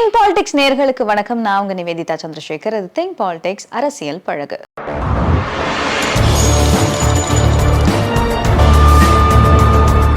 Think politics நேயர்களுக்கு வணக்கம். நான் உங்க நிவேதிதா சந்திரசேகர். இது திங்க் பாலிடிக்ஸ் அரசியல் பழகு.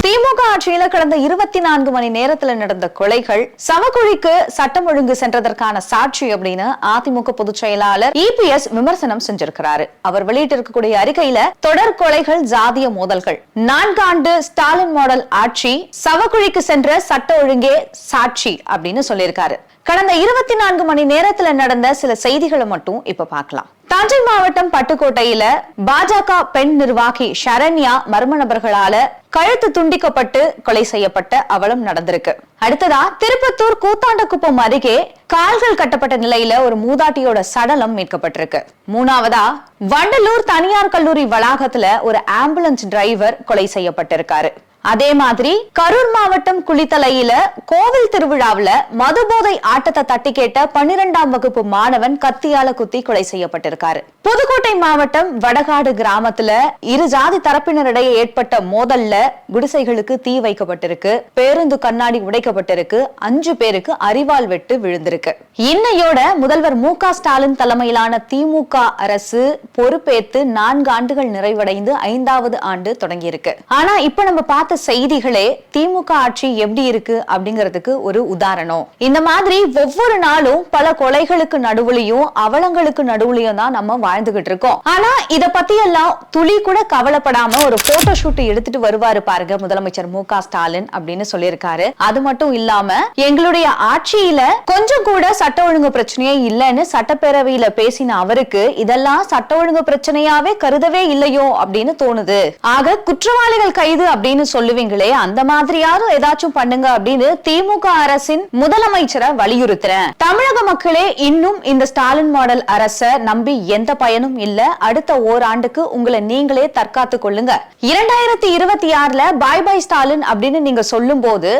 திமுக ஆட்சியில கடந்த 24 மணி நேரத்துல நடந்த கொலைகள் சவக்குழிக்கு சட்டம் ஒழுங்கு சென்றதற்கான சாட்சி அப்படின்னு அதிமுக பொதுச் செயலாளர் EPS விமர்சனம் செஞ்சிருக்கிறாரு. அவர் வெளியிட்டிருக்கக்கூடிய அறிக்கையில தொடர் கொலைகள், ஜாதிய மோதல்கள், 4 ஆண்டு ஸ்டாலின் மாடல் ஆட்சி, சவக்குழிக்கு சென்ற சட்ட ஒழுங்கே சாட்சி அப்படின்னு சொல்லியிருக்காரு. கடந்த 24 மணி நேரத்துல நடந்த சில செய்திகளை மட்டும் இப்ப பார்க்கலாம். தஞ்சை மாவட்டம் பட்டுக்கோட்டையில பாஜக பெண் நிர்வாகி ஷரண்யா மர்ம நபர்களால கழுத்து துண்டிக்கப்பட்டு கொலை செய்யப்பட்ட அவலம் நடந்திருக்கு. அடுத்ததா திருப்பத்தூர் கூத்தாண்டகுப்பம் அருகே கால்கள் கட்டப்பட்ட நிலையில ஒரு மூதாட்டியோட சடலம் மீட்கப்பட்டிருக்கு. மூணாவதா வண்டலூர் தனியார் கல்லூரி வளாகத்துல ஒரு ஆம்புலன்ஸ் டிரைவர் கொலை செய்யப்பட்டிருக்காரு. அதே மாதிரி கரூர் மாவட்டம் குளித்தலையில கோவில் திருவிழாவில் மதுபோதை ஆட்டத்தை தட்டி கேட்ட 12ஆம் வகுப்பு மாணவன் கத்தியால குத்தி கொலை செய்யப்பட்டிருக்காரு. புதுக்கோட்டை மாவட்டம் வடகாடு கிராமத்துல இரு ஜாதி தரப்பினரிடையே ஏற்பட்ட மோதல்ல குடிசைகளுக்கு தீ வைக்கப்பட்டிருக்கு. பேருந்து கண்ணாடி உடைக்கப்பட்டிருக்கு. 5 பேருக்கு அரிவாள் வெட்டு விழுந்திருக்கு. இன்னையோட முதல்வர் MK ஸ்டாலின் தலைமையிலான திமுக அரசு பொறுப்பேற்று 4 ஆண்டுகள் நிறைவடைந்து 5வது ஆண்டு தொடங்கி இருக்கு. ஆனா இப்ப நம்ம பார்த்த செய்திகளே திமுக ஆட்சி எப்படி இருக்கு அப்படிங்கிறதுக்கு ஒரு உதாரணம். இந்த மாதிரி ஒவ்வொரு நாளும் பல கொலைகளுக்கு நடுவுலையும் அவலங்களுக்கு நடுவுலையும் தான் நம்ம வாழ்ந்துகிட்டு இருக்கோம். ஆனா இத பத்தி எல்லாம் துளி கூட கவலைப்படாம ஒரு போட்டோ ஷூட் எடுத்துட்டு வருவாரு பாருங்க முதலமைச்சர் MK ஸ்டாலின் அப்படின்னு சொல்லியிருக்காரு. அது மட்டும் இல்லாம எங்களுடைய ஆட்சியில கொஞ்சம் கூட சட்ட ஒழுங்கு பிரச்சனையே இல்லைன்னு சட்டப்பேரவையில பேசின அவருக்கு இதெல்லாம் சட்ட ஒழுங்கு பிரச்சனையாவே கருதவே இல்லையோ அப்படின்னு தோணுது. ஆக குற்றவாளிகள் கைது அப்படின்னு சொல்லுவீங்களே, அந்த மாதிரியாவது ஏதாச்சும் பண்ணுங்க அப்படின்னு திமுக அரசின் முதலமைச்சரை வலியுறுத்துறேன். தமிழக மக்களே இன்னும் இந்த ஸ்டாலின் மாடல் அரசை நம்பி எந்த பயனும் இல்ல. அடுத்த ஓராண்டுக்கு உங்களை நீங்களே தற்காத்து கொள்ளுங்க. 2026ல பாய் பாய் ஸ்டாலின் அப்படின்னு நீங்க சொல்லும் போது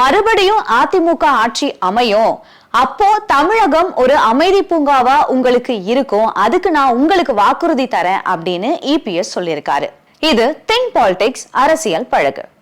மறுபடியும் அதிமுக ஆட்சி அமையும். அப்போ தமிழகம் ஒரு அமைதி பூங்காவா உங்களுக்கு இருக்கும். அதுக்கு நான் உங்களுக்கு வாக்குறுதி தரேன் அப்படின்னு EPS சொல்லியிருக்காரு. இது திங்க் பாலிடிக்ஸ் அரசியல் பழகு.